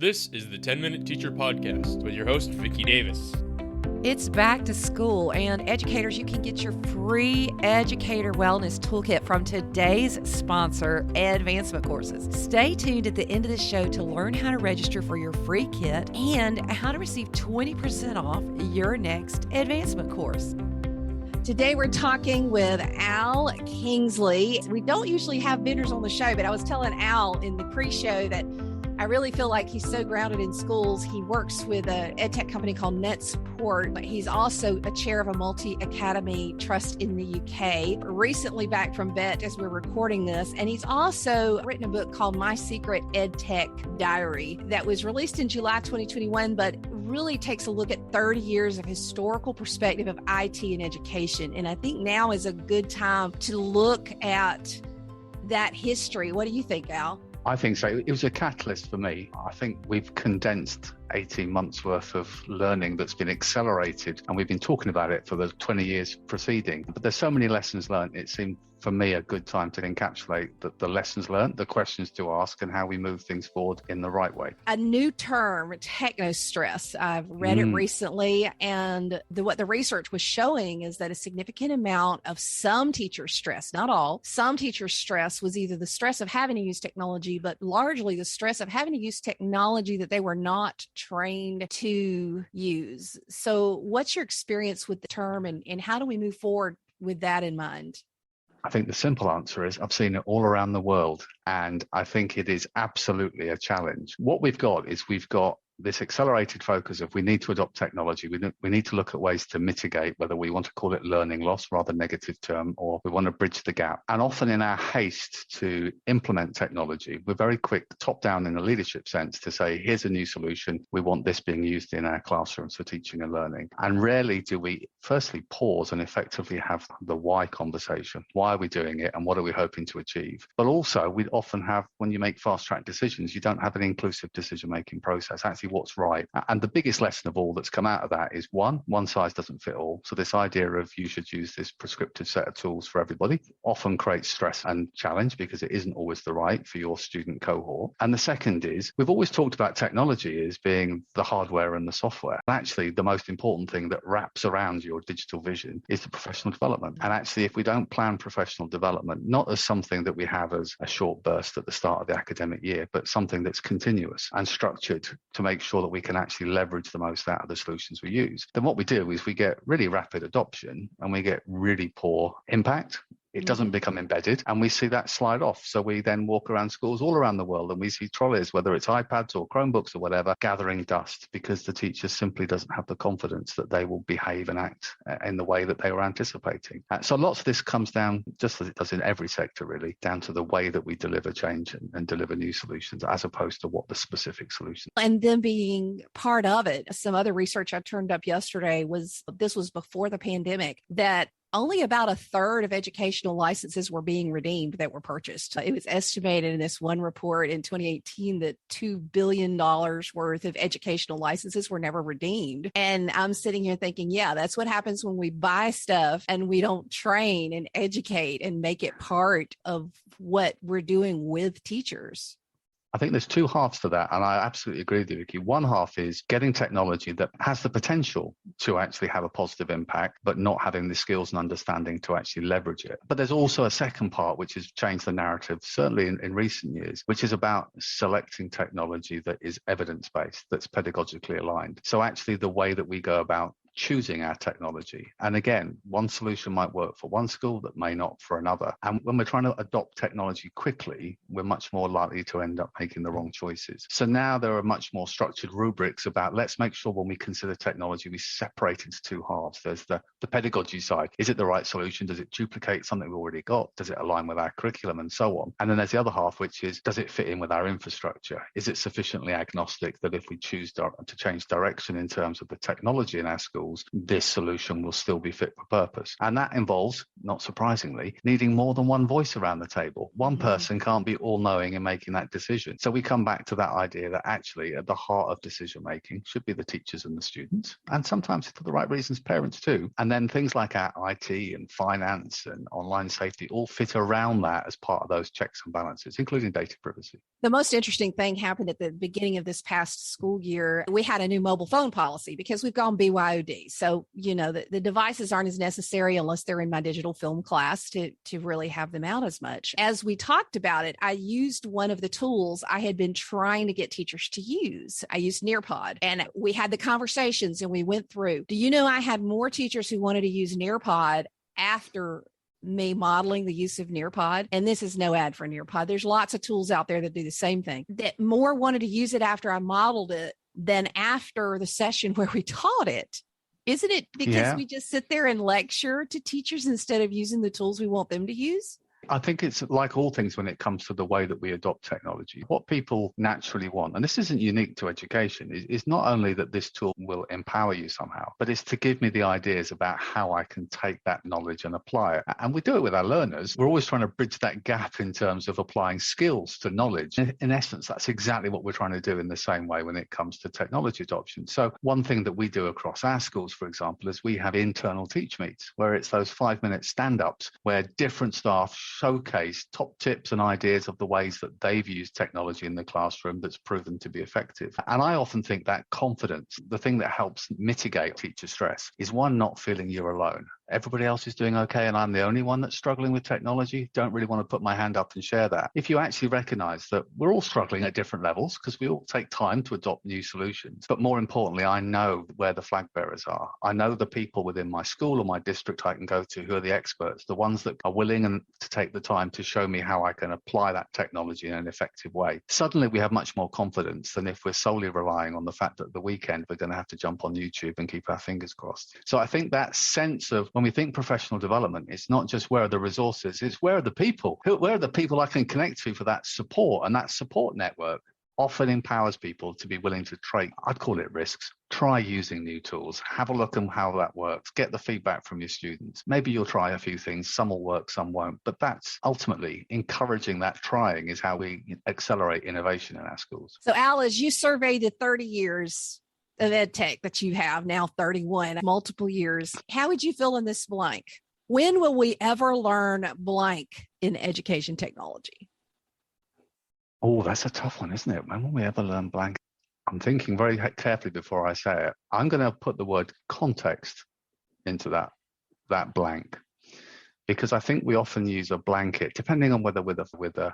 This is the 10-Minute Teacher Podcast with your host, Vicki Davis. It's back to school, and educators, you can get your free Educator Wellness Toolkit from today's sponsor, Advancement Courses. Stay tuned at the end of the show to learn how to register for your free kit and how to receive 20% off your next advancement course. Today we're talking with Al Kingsley. We don't usually have vendors on the show, but I was telling Al in the pre-show that I really feel like he's so grounded in schools. He works with an edtech company called NetSupport, but he's also a chair of a multi-academy trust in the UK. Recently back from vet as we're recording this, and he's also written a book called My Secret EdTech Diary that was released in July 2021, but really takes a look at 30 years of historical perspective of IT and education. And I think now is a good time to look at that history. What do you think, Al? I think so. It was a catalyst for me. I think we've condensed 18 months worth of learning that's been accelerated, and we've been talking about it for the 20 years preceding. But there's so many lessons learned. It seemed for me a good time to encapsulate the lessons learned, the questions to ask, and how we move things forward in the right way. A new term, technostress. I've read it recently, and what the research was showing is that a significant amount of some teacher stress, not all, some teacher stress was either the stress of having to use technology, but largely the stress of having to use technology that they were not trained to use. So what's your experience with the term, and how do we move forward with that in mind? I think the simple answer is I've seen it all around the world, and I think it is absolutely a challenge. What we've got is this accelerated focus of we need to adopt technology. We need to look at ways to mitigate, whether we want to call it learning loss, rather negative term, or we want to bridge the gap. And often in our haste to implement technology, we're very quick, top down in the leadership sense, to say, here's a new solution. We want this being used in our classrooms for teaching and learning. And rarely do we firstly pause and effectively have the why conversation. Why are we doing it and what are we hoping to achieve? But also we often have, when you make fast track decisions, you don't have an inclusive decision-making process. Actually, what's right. And the biggest lesson of all that's come out of that is one size doesn't fit all. So this idea of you should use this prescriptive set of tools for everybody often creates stress and challenge because it isn't always the right for your student cohort. And the second is, we've always talked about technology as being the hardware and the software. And actually, the most important thing that wraps around your digital vision is the professional development. And actually, if we don't plan professional development, not as something that we have as a short burst at the start of the academic year, but something that's continuous and structured to make sure that we can actually leverage the most out of the solutions we use, then what we do is we get really rapid adoption and we get really poor impact. It doesn't become embedded, and we see that slide off. So we then walk around schools all around the world and we see trolleys, whether it's iPads or Chromebooks or whatever, gathering dust because the teacher simply doesn't have the confidence that they will behave and act in the way that they were anticipating. So lots of this comes down, just as it does in every sector really, down to the way that we deliver change and deliver new solutions as opposed to what the specific solution. And then being part of it, some other research I turned up yesterday was before the pandemic, that only about a third of educational licenses were being redeemed that were purchased. It was estimated in this one report in 2018 that $2 billion worth of educational licenses were never redeemed. And I'm sitting here thinking, yeah, that's what happens when we buy stuff and we don't train and educate and make it part of what we're doing with teachers. I think there's two halves to that, and I absolutely agree with you, Vicki. One half is getting technology that has the potential to actually have a positive impact, but not having the skills and understanding to actually leverage it. But there's also a second part, which has changed the narrative, certainly in recent years, which is about selecting technology that is evidence-based, that's pedagogically aligned. So actually the way that we go about choosing our technology. And again, one solution might work for one school that may not for another. And when we're trying to adopt technology quickly, we're much more likely to end up making the wrong choices. So now there are much more structured rubrics about, let's make sure when we consider technology, we separate into two halves. There's the pedagogy side. Is it the right solution? Does it duplicate something we've already got? Does it align with our curriculum and so on? And then there's the other half, which is, does it fit in with our infrastructure? Is it sufficiently agnostic that if we choose to change direction in terms of the technology in our school, schools, this solution will still be fit for purpose. And that involves, not surprisingly, needing more than one voice around the table. One person can't be all-knowing in making that decision. So we come back to that idea that actually at the heart of decision-making should be the teachers and the students, and sometimes for the right reasons, parents too. And then things like our IT and finance and online safety all fit around that as part of those checks and balances, including data privacy. The most interesting thing happened at the beginning of this past school year. We had a new mobile phone policy because we've gone BYOD. So, the devices aren't as necessary unless they're in my digital film class to really have them out as much. As we talked about it, I used one of the tools I had been trying to get teachers to use. I used Nearpod, and we had the conversations and we went through. Do you know I had more teachers who wanted to use Nearpod after me modeling the use of Nearpod? And this is no ad for Nearpod. There's lots of tools out there that do the same thing. That more wanted to use it after I modeled it than after the session where we taught it. Isn't it because we just sit there and lecture to teachers instead of using the tools we want them to use? I think it's like all things when it comes to the way that we adopt technology. What people naturally want, and this isn't unique to education, is not only that this tool will empower you somehow, but it's to give me the ideas about how I can take that knowledge and apply it. And we do it with our learners. We're always trying to bridge that gap in terms of applying skills to knowledge. In essence, that's exactly what we're trying to do in the same way when it comes to technology adoption. So one thing that we do across our schools, for example, is we have internal teach meets where it's those 5-minute stand-ups where different staff showcase top tips and ideas of the ways that they've used technology in the classroom that's proven to be effective. And I often think that confidence, the thing that helps mitigate teacher stress, is one, not feeling you're alone. Everybody else is doing okay and I'm the only one that's struggling with technology. Don't really want to put my hand up and share that. If you actually recognize that we're all struggling at different levels because we all take time to adopt new solutions. But more importantly, I know where the flag bearers are. I know the people within my school or my district I can go to who are the experts, the ones that are willing and to take the time to show me how I can apply that technology in an effective way. Suddenly we have much more confidence than if we're solely relying on the fact that the weekend we're going to have to jump on YouTube and keep our fingers crossed. So I think that sense of when we think professional development, it's not just where are the resources, it's where are the people? Where are the people I can connect to for that support? And that support network often empowers people to be willing to take, I'd call it risks. Try using new tools, have a look at how that works, get the feedback from your students. Maybe you'll try a few things, some will work, some won't, but that's ultimately encouraging that trying is how we accelerate innovation in our schools. So Al, as you survey the 30 years of EdTech that you have, now 31, multiple years, how would you fill in this blank? When will we ever learn blank in education technology? Oh, that's a tough one, isn't it? When will we ever learn blank? I'm thinking very carefully before I say it. I'm going to put the word context into that blank, because I think we often use a blanket, depending on whether we're the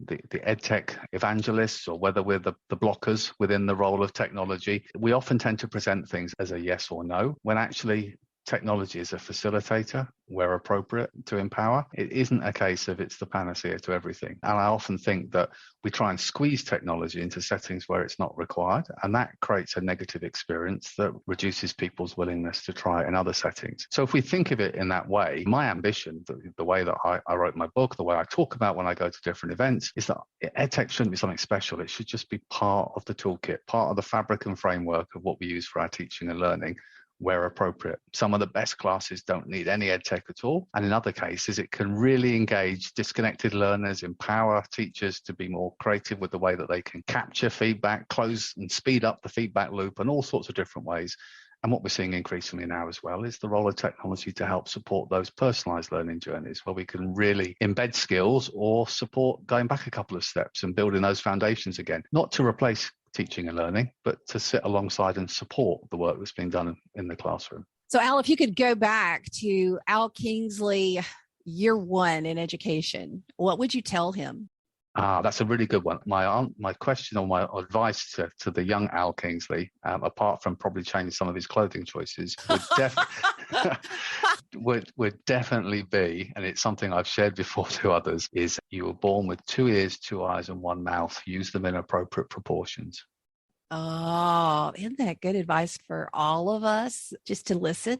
EdTech evangelists or whether we're the blockers within the role of technology. We often tend to present things as a yes or no, when actually technology is a facilitator where appropriate to empower. It isn't a case of it's the panacea to everything. And I often think that we try and squeeze technology into settings where it's not required, and that creates a negative experience that reduces people's willingness to try it in other settings. So if we think of it in that way, my ambition, the way that I wrote my book, the way I talk about when I go to different events, is that EdTech shouldn't be something special. It should just be part of the toolkit, part of the fabric and framework of what we use for our teaching and learning, where appropriate. Some of the best classes don't need any EdTech at all. And in other cases, it can really engage disconnected learners, empower teachers to be more creative with the way that they can capture feedback, close and speed up the feedback loop in all sorts of different ways. And what we're seeing increasingly now as well is the role of technology to help support those personalized learning journeys where we can really embed skills or support going back a couple of steps and building those foundations again, not to replace teaching and learning, but to sit alongside and support the work that's being done in the classroom. So Al, if you could go back to Al Kingsley, year one in education, what would you tell him? That's a really good one. My question or my advice to the young Al Kingsley, apart from probably changing some of his clothing choices, would definitely be, and it's something I've shared before to others, is you were born with 2 ears, 2 eyes, and 1 mouth. Use them in appropriate proportions. Oh, isn't that good advice for all of us just to listen?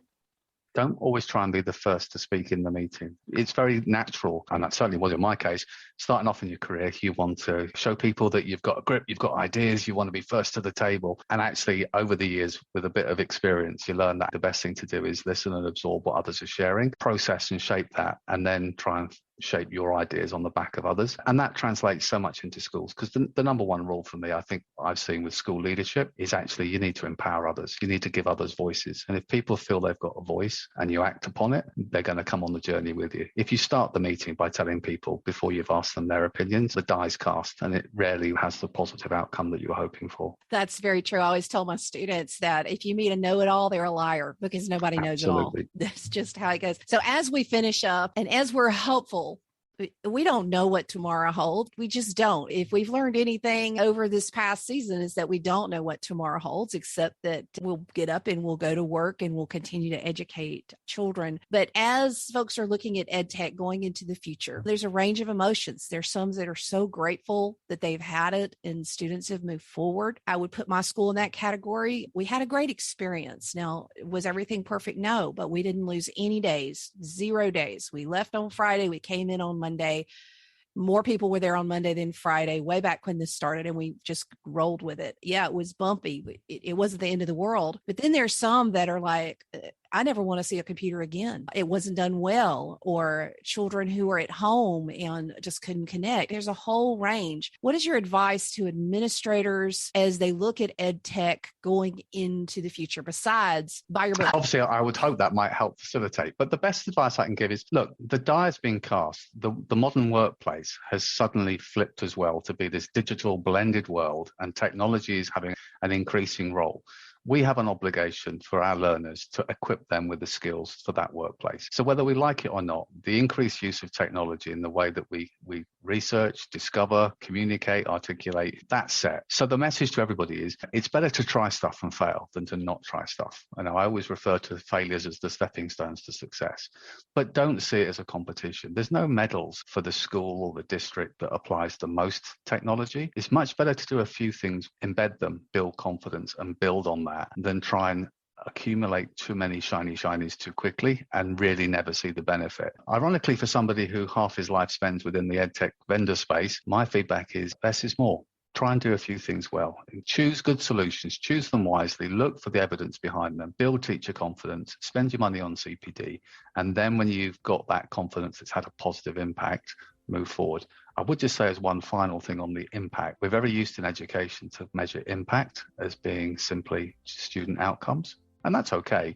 Don't always try and be the first to speak in the meeting. It's very natural, and that certainly was in my case. Starting off in your career, you want to show people that you've got a grip, you've got ideas, you want to be first to the table. And actually, over the years, with a bit of experience, you learn that the best thing to do is listen and absorb what others are sharing, process and shape that, and then try and shape your ideas on the back of others. And that translates so much into schools, because the number one rule for me, I think I've seen with school leadership, is actually you need to empower others. You need to give others voices. And if people feel they've got a voice and you act upon it, they're going to come on the journey with you. If you start the meeting by telling people before you've asked them their opinions, the die's cast, and it rarely has the positive outcome that you were hoping for. That's very true. I always tell my students that if you meet a know-it-all, they're a liar, because nobody knows it all. That's just how it goes. So as we finish up and as we're hopeful, we don't know what tomorrow holds. We just don't. If we've learned anything over this past season, is that we don't know what tomorrow holds, except that we'll get up and we'll go to work and we'll continue to educate children. But as folks are looking at EdTech going into the future, there's a range of emotions. There's some that are so grateful that they've had it and students have moved forward. I would put my school in that category. We had a great experience. Now, was everything perfect? No, but we didn't lose any days, 0 days. We left on Friday. We came in on Monday. More people were there on Monday than Friday, way back when this started, and we just rolled with it. Yeah, it was bumpy. It wasn't the end of the world. But then there's some that are like, I never want to see a computer again. It wasn't done well, or children who are at home and just couldn't connect. There's a whole range. What is your advice to administrators as they look at EdTech going into the future, besides buy your book? Obviously, I would hope that might help facilitate. But the best advice I can give is, look, the die has been cast. The modern workplace has suddenly flipped as well to be this digital blended world, and technology is having an increasing role. We have an obligation for our learners to equip them with the skills for that workplace. So whether we like it or not, the increased use of technology in the way that we research, discover, communicate, articulate, that's set. So the message to everybody is, it's better to try stuff and fail than to not try stuff. And I always refer to failures as the stepping stones to success. But don't see it as a competition. There's no medals for the school or the district that applies the most technology. It's much better to do a few things, embed them, build confidence, and build on that, than try and accumulate too many shinies too quickly and really never see the benefit. Ironically, for somebody who half his life spends within the EdTech vendor space, my feedback is less is more. Try and do a few things well. Choose good solutions, choose them wisely, look for the evidence behind them, build teacher confidence, spend your money on CPD. And then when you've got that confidence that's had a positive impact, move forward. I would just say as one final thing on the impact, we're very used in education to measure impact as being simply student outcomes, and that's okay.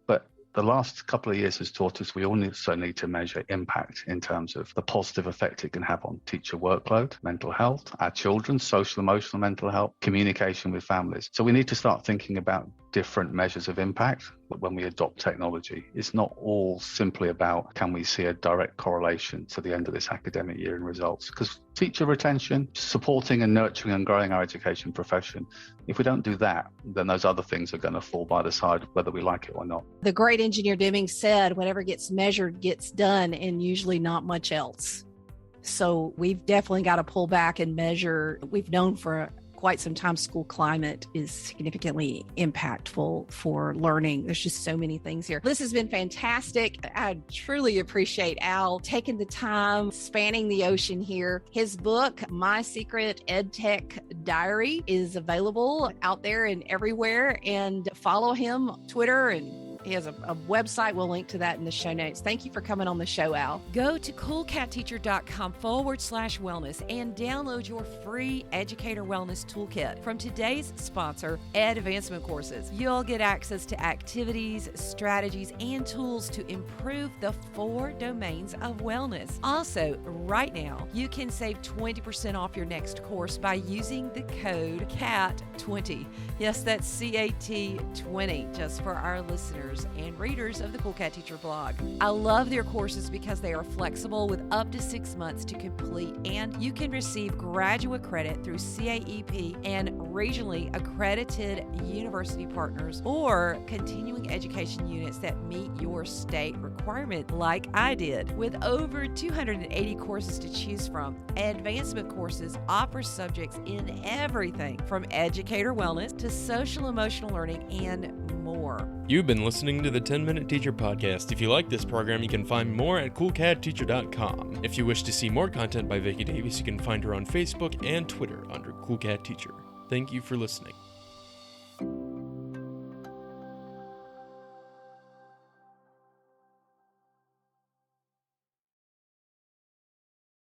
But the last couple of years has taught us we also need to measure impact in terms of the positive effect it can have on teacher workload, mental health, our children's social, emotional, mental health, communication with families. So we need to start thinking about different measures of impact when we adopt technology. It's not all simply about, can we see a direct correlation to the end of this academic year in results? Because teacher retention, supporting and nurturing and growing our education profession, if we don't do that, then those other things are going to fall by the side, whether we like it or not. The great engineer Deming said, whatever gets measured gets done, and usually not much else. So we've definitely got to pull back and measure. We've known for quite some time school climate is significantly impactful for learning. There's just so many things here. This has been fantastic. I truly appreciate Al taking the time, spanning the ocean here. His book, My Secret EdTech Diary, is available out there and everywhere. And follow him on Twitter, and he has a website. We'll link to that in the show notes. Thank you for coming on the show, Al. Go to coolcatteacher.com/wellness and download your free educator wellness toolkit from today's sponsor, Ed Advancement Courses. You'll get access to activities, strategies, and tools to improve the 4 domains of wellness. Also, right now, you can save 20% off your next course by using the code CAT20. Yes, that's CAT20, just for our listeners and readers of the Cool Cat Teacher blog. I love their courses because they are flexible with up to 6 months to complete, and you can receive graduate credit through CAEP and regionally accredited university partners or continuing education units that meet your state requirement, like I did. With over 280 courses to choose from, Advancement Courses offers subjects in everything from educator wellness to social emotional learning and more. more. You've been listening to the 10-Minute Teacher Podcast. If you like this program, you can find more at coolcatteacher.com. If you wish to see more content by Vicki Davis, you can find her on Facebook and Twitter under Cool Cat Teacher. Thank you for listening.